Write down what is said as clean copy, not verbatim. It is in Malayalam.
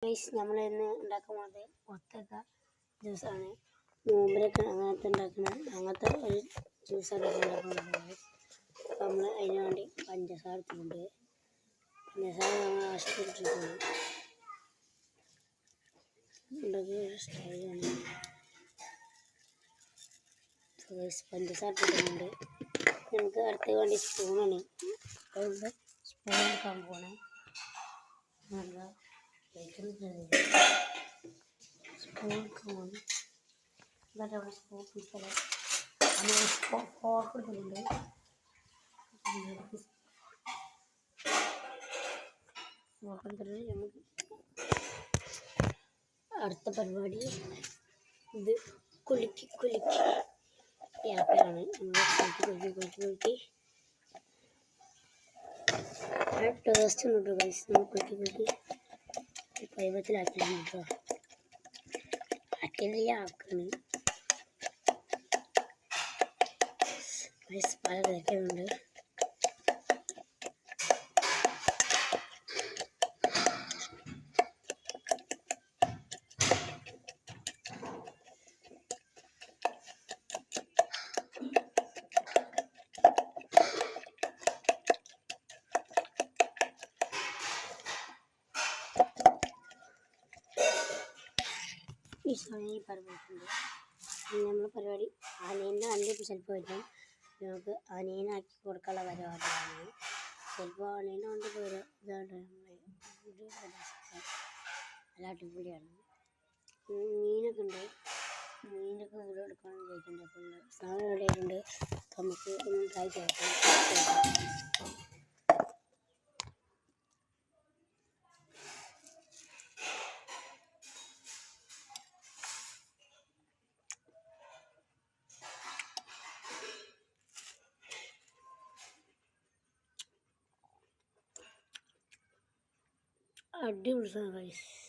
ഗൈസ് നമ്മൾ ഇന്ന് ഉണ്ടാക്കാൻ പോകുന്നത് ഒത്തക്ക ജ്യൂസാണ്. നോമ്പിലൊക്കെ അങ്ങനത്തെ ഒരു ജ്യൂസാണ് ഉണ്ടാക്കാൻ പോകുന്നത്. അപ്പം നമ്മൾ അതിന് വേണ്ടി പഞ്ചസാര എടുത്തിട്ടുണ്ട്. പഞ്ചസാര നമ്മൾ ആവശ്യപ്പെട്ടിട്ടുണ്ട്. ഉണ്ടാക്കിയ ഒരു സ്റ്റൈലാണ്. പഞ്ചസാര ഇട്ടിട്ടുണ്ട്. നമുക്ക് അടുത്ത വേണ്ടി സ്പൂണാണ്. സ്പൂൺ എടുക്കാൻ പോകണേ. നല്ല സ്പൂൺ എടുക്കാൻ എന്നിട്ട് സ്പൂൺ പിടിച്ചാൽ ഫോർക്ക് എടുക്കുന്നുണ്ട്. ഫോർക്ക് എടുത്തിട്ട് നമുക്ക് അടുത്ത പരിപാടി ഇത് കുലുക്കി ഇളക്കലാണ്. നമ്മൾ കുലുക്കി ടേസ്റ്റ് ഉണ്ട് ഗൈസ്. നമ്മൾ കുലുക്കി പൈവത്തിലാക്കിയാണ് കേട്ടോ. ആക്കണ് ഗൈസ്. പല തരത്തിലുണ്ട്. ഈ സമയം പരിപാടിക്കുണ്ട്. നമ്മൾ പരിപാടി ആനേൻ്റെ വണ്ടി ചിലപ്പോൾ വരും. നമുക്ക് ആനേനാക്കി കൊടുക്കാനുള്ള പരിപാടിയാണ്. ചിലപ്പോൾ ആനേനെ കൊണ്ട് വരും. ഇതാണ് നല്ല അടിപൊളിയാണ്. മീനൊക്കെ ഉണ്ട്. മീനൊക്കെ വീഡിയോ എടുക്കണം ചോദിക്കുന്നുണ്ട്. അപ്പം സാധനം റെഡി ആയിട്ടുണ്ട്. നമുക്ക് ഒന്ന് ട്രൈ ചെയ്യാം. അടിപൊളി സാധനം ഗൈസ്.